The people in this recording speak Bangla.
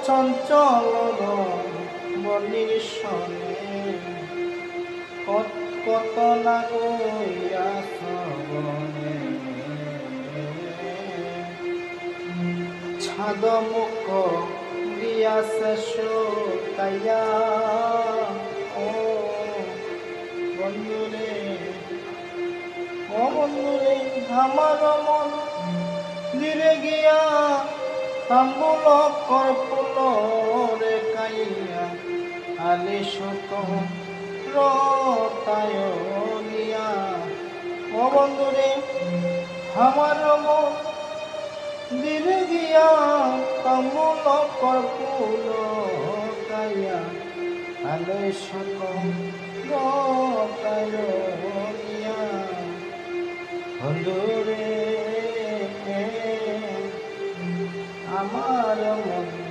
চঞ্চল বলির সনে কত না গইয়া সবনে ছাদ মুখ দিয়াছে শুকাইয়া ও বন্ধুরে আমার মন দিলে গিয়া তাম্বুল কর্পুলরে কাইয়া আলি শত রতায়নিয়া ও বন্ধুরে আমার মন দিলে গিয়া তাম্বুল কর্পুল কাইয়া আলি শত রতায়নিয়া বন্ধুরে আমার মন